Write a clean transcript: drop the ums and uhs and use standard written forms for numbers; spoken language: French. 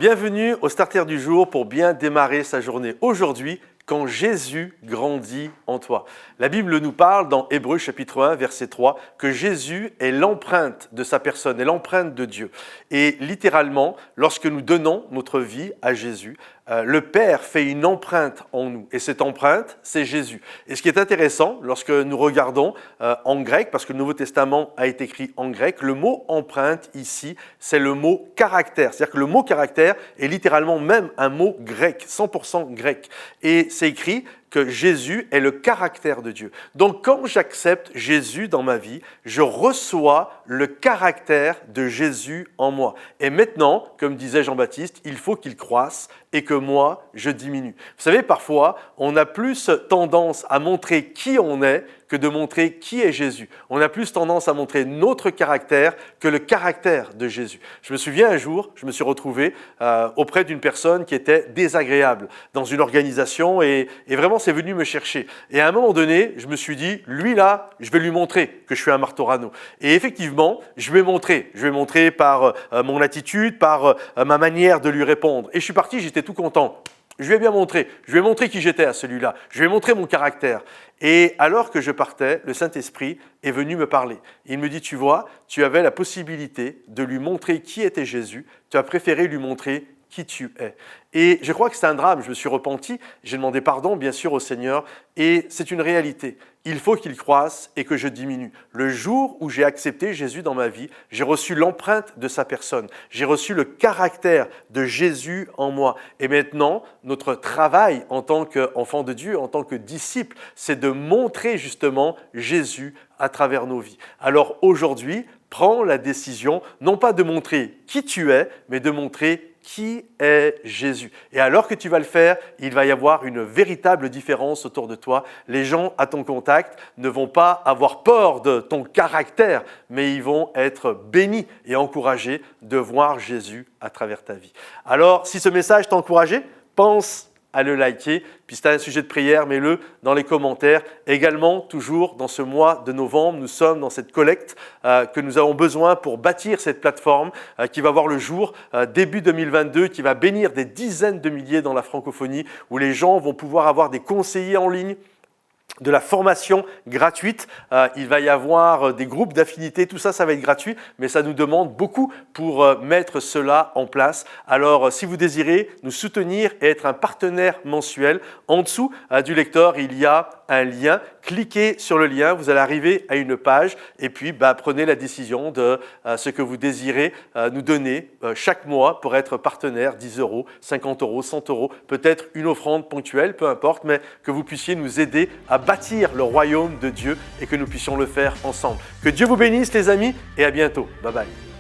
Bienvenue au Starter du jour pour bien démarrer sa journée. Aujourd'hui, quand Jésus grandit en toi. La Bible nous parle dans Hébreux chapitre 1, verset 3, que Jésus est l'empreinte de sa personne, est l'empreinte de Dieu. Et littéralement, lorsque nous donnons notre vie à Jésus, le Père fait une empreinte en nous. Et cette empreinte, c'est Jésus. Et ce qui est intéressant, lorsque nous regardons en grec, parce que le Nouveau Testament a été écrit en grec, le mot empreinte ici, c'est le mot caractère. C'est-à-dire que le mot caractère est littéralement même un mot grec, 100% grec. Et c'est écrit que Jésus est le caractère de Dieu. Donc quand j'accepte Jésus dans ma vie, je reçois le caractère de Jésus en moi. Et maintenant, comme disait Jean-Baptiste, il faut qu'il croisse et que moi, je diminue. Vous savez, parfois, on a plus tendance à montrer qui on est que de montrer qui est Jésus. On a plus tendance à montrer notre caractère que le caractère de Jésus. Je me souviens un jour, je me suis retrouvé auprès d'une personne qui était désagréable dans une organisation et vraiment c'est venu me chercher. Et à un moment donné, je me suis dit, lui là, je vais lui montrer que je suis un Martorano. Et effectivement, je vais montrer par mon attitude, par ma manière de lui répondre. Et je suis parti, j'étais tout content. Je lui ai bien montré. Je lui ai montré qui j'étais à celui-là. Je lui ai montré mon caractère. Et alors que je partais, le Saint-Esprit est venu me parler. Il me dit, tu vois, tu avais la possibilité de lui montrer qui était Jésus. Tu as préféré lui montrer qui tu es. Et je crois que c'est un drame. Je me suis repenti. J'ai demandé pardon, bien sûr, au Seigneur. Et c'est une réalité. Il faut qu'il croisse et que je diminue. Le jour où j'ai accepté Jésus dans ma vie, j'ai reçu l'empreinte de sa personne. J'ai reçu le caractère de Jésus en moi. Et maintenant, notre travail en tant qu'enfant de Dieu, en tant que disciple, c'est de montrer justement Jésus à travers nos vies. Alors aujourd'hui, prends la décision, non pas de montrer qui tu es, mais de montrer qui est Jésus. Et alors que tu vas le faire, il va y avoir une véritable différence autour de toi. Les gens à ton contact ne vont pas avoir peur de ton caractère, mais ils vont être bénis et encouragés de voir Jésus à travers ta vie. Alors, si ce message t'a encouragé, pense à le liker. Puis si tu as un sujet de prière, mets-le dans les commentaires. Également, toujours dans ce mois de novembre, nous sommes dans cette collecte que nous avons besoin pour bâtir cette plateforme qui va voir le jour début 2022, qui va bénir des dizaines de milliers dans la francophonie, où les gens vont pouvoir avoir des conseillers en ligne, de la formation gratuite, il va y avoir des groupes d'affinités, tout ça, ça va être gratuit, mais ça nous demande beaucoup pour mettre cela en place. Alors, si vous désirez nous soutenir et être un partenaire mensuel, en dessous du lecteur, il y a un lien. Cliquez sur le lien, vous allez arriver à une page et puis prenez la décision de ce que vous désirez nous donner chaque mois pour être partenaire, 10 €, 50 €, 100 €, peut-être une offrande ponctuelle, peu importe, mais que vous puissiez nous aider à bâtir le royaume de Dieu et que nous puissions le faire ensemble. Que Dieu vous bénisse les amis et à bientôt. Bye bye.